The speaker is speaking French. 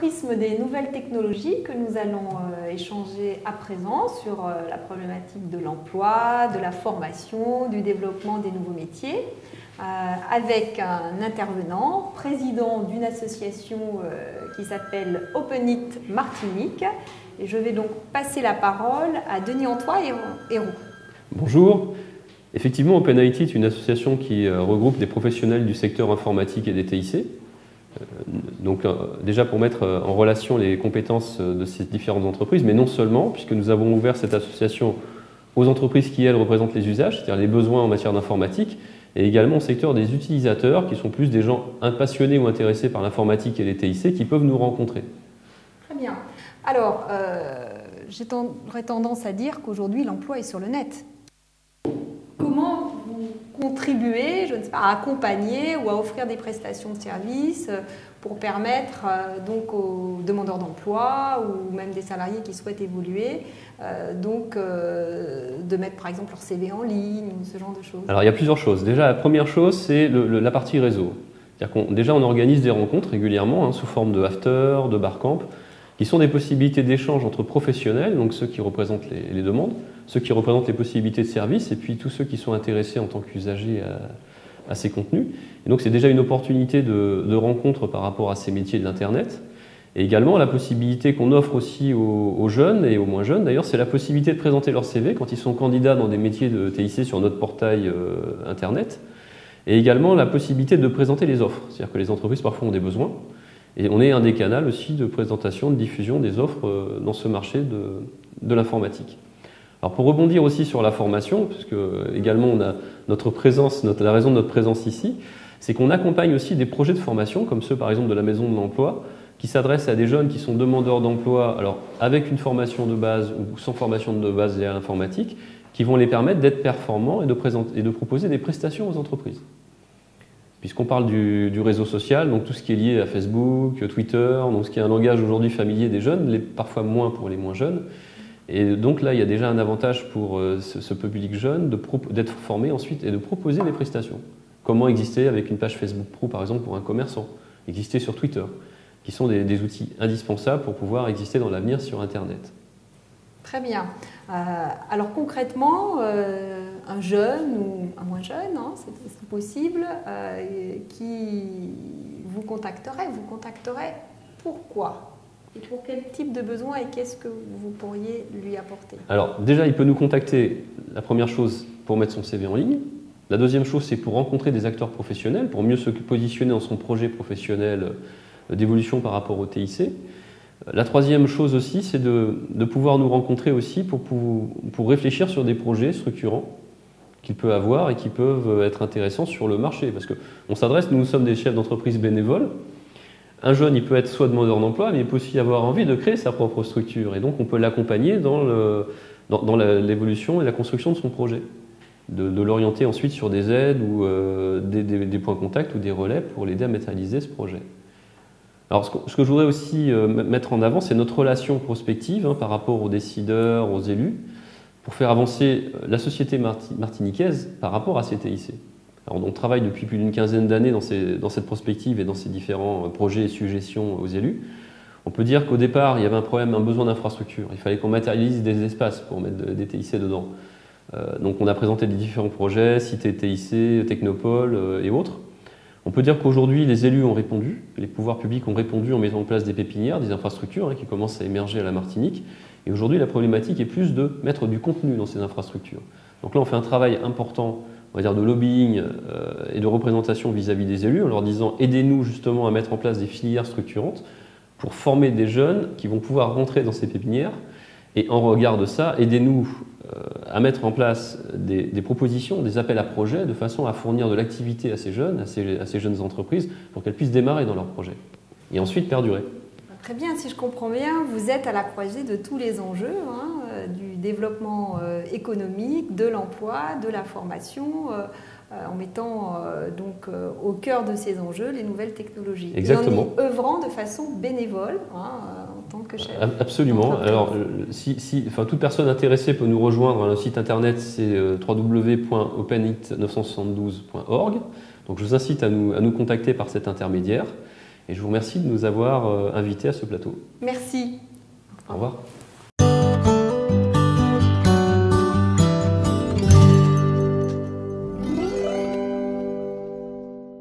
prisme des nouvelles technologies que nous allons échanger à présent sur la problématique de l'emploi, de la formation, du développement des nouveaux métiers, avec un intervenant, président d'une association qui s'appelle Openit Martinique. Et je vais donc passer la parole à Denis-Antoine Héroux. Bonjour. Effectivement, OpenIT est une association qui regroupe des professionnels du secteur informatique et des TIC. Déjà pour mettre en relation les compétences de ces différentes entreprises, mais non seulement, puisque nous avons ouvert cette association aux entreprises qui, elles, représentent les usages, c'est-à-dire les besoins en matière d'informatique, et également au secteur des utilisateurs, qui sont plus des gens passionnés ou intéressés par l'informatique et les TIC, qui peuvent nous rencontrer. Très bien. Alors, j'aurais tendance à dire qu'aujourd'hui, l'emploi est sur le net. Comment vous contribuez, je ne sais pas, à accompagner ou à offrir des prestations de services pour permettre donc aux demandeurs d'emploi ou même des salariés qui souhaitent évoluer de mettre par exemple leur CV en ligne ou ce genre de choses? Alors il y a plusieurs choses. Déjà la première chose c'est la partie réseau. C'est-à-dire déjà on organise des rencontres régulièrement sous forme de after, de barcamp, qui sont des possibilités d'échange entre professionnels, donc ceux qui représentent les demandes, ceux qui représentent les possibilités de service, et puis tous ceux qui sont intéressés en tant qu'usagers à ces contenus. Et donc c'est déjà une opportunité de rencontre par rapport à ces métiers de l'Internet. Et également la possibilité qu'on offre aussi aux jeunes et aux moins jeunes, d'ailleurs, c'est la possibilité de présenter leur CV quand ils sont candidats dans des métiers de TIC sur notre portail Internet. Et également la possibilité de présenter les offres, c'est-à-dire que les entreprises parfois ont des besoins. Et on est un des canaux aussi de présentation, de diffusion des offres dans ce marché de l'informatique. Alors pour rebondir aussi sur la formation, puisque également on a notre présence, la raison de notre présence ici, c'est qu'on accompagne aussi des projets de formation, comme ceux par exemple de la Maison de l'Emploi, qui s'adressent à des jeunes qui sont demandeurs d'emploi, alors avec une formation de base ou sans formation de base liée à l'informatique, qui vont les permettre d'être performants et de proposer des prestations aux entreprises. Puisqu'on parle du réseau social, donc tout ce qui est lié à Facebook, Twitter, donc ce qui est un langage aujourd'hui familier des jeunes, parfois moins pour les moins jeunes. Et donc là, il y a déjà un avantage pour ce public jeune d'être formé ensuite et de proposer des prestations. Comment exister avec une page Facebook Pro, par exemple, pour un commerçant, exister sur Twitter, qui sont des outils indispensables pour pouvoir exister dans l'avenir sur Internet. Très bien. Alors concrètement, un jeune ou un moins jeune, c'est possible, qui vous contacterait pourquoi? Et pour quel type de besoin et qu'est-ce que vous pourriez lui apporter? Alors déjà, il peut nous contacter, la première chose, pour mettre son CV en ligne. La deuxième chose, c'est pour rencontrer des acteurs professionnels, pour mieux se positionner dans son projet professionnel d'évolution par rapport au TIC. La troisième chose aussi, c'est de pouvoir nous rencontrer aussi pour réfléchir sur des projets structurants qu'il peut avoir et qui peuvent être intéressants sur le marché. Parce qu'on s'adresse, nous sommes des chefs d'entreprise bénévoles. Un jeune, il peut être soit demandeur d'emploi, mais il peut aussi avoir envie de créer sa propre structure. Et donc, on peut l'accompagner dans l'évolution et la construction de son projet. De l'orienter ensuite sur des aides ou des points contacts ou des relais pour l'aider à matérialiser ce projet. Alors, ce que je voudrais aussi mettre en avant, c'est notre relation prospective par rapport aux décideurs, aux élus, pour faire avancer la société martiniquaise par rapport à ces TIC. Alors, on travaille depuis plus d'une quinzaine d'années dans cette prospective et dans ces différents projets et suggestions aux élus. On peut dire qu'au départ, il y avait un besoin d'infrastructure. Il fallait qu'on matérialise des espaces pour mettre des TIC dedans. Donc, on a présenté des différents projets, Cité TIC, Technopole et autres. On peut dire qu'aujourd'hui, les élus ont répondu, les pouvoirs publics ont répondu en mettant en place des pépinières, des infrastructures qui commencent à émerger à la Martinique. Et aujourd'hui, la problématique est plus de mettre du contenu dans ces infrastructures. Donc là, on fait un travail important, on va dire, de lobbying et de représentation vis-à-vis des élus, en leur disant « aidez-nous justement à mettre en place des filières structurantes pour former des jeunes qui vont pouvoir rentrer dans ces pépinières. Et en regard de ça, aidez-nous à mettre en place des propositions, des appels à projets, de façon à fournir de l'activité à ces jeunes, à ces jeunes entreprises, pour qu'elles puissent démarrer dans leurs projets et ensuite perdurer. » Très bien, si je comprends bien, vous êtes à la croisée de tous les enjeux du développement économique, de l'emploi, de la formation, en mettant au cœur de ces enjeux les nouvelles technologies. Exactement. Et en y œuvrant de façon bénévole en tant que chef. Absolument. Alors, toute personne intéressée peut nous rejoindre. Le site internet, c'est www.openit972.org. Donc, je vous incite à nous contacter par cet intermédiaire. Et je vous remercie de nous avoir invités à ce plateau. Merci. Au revoir.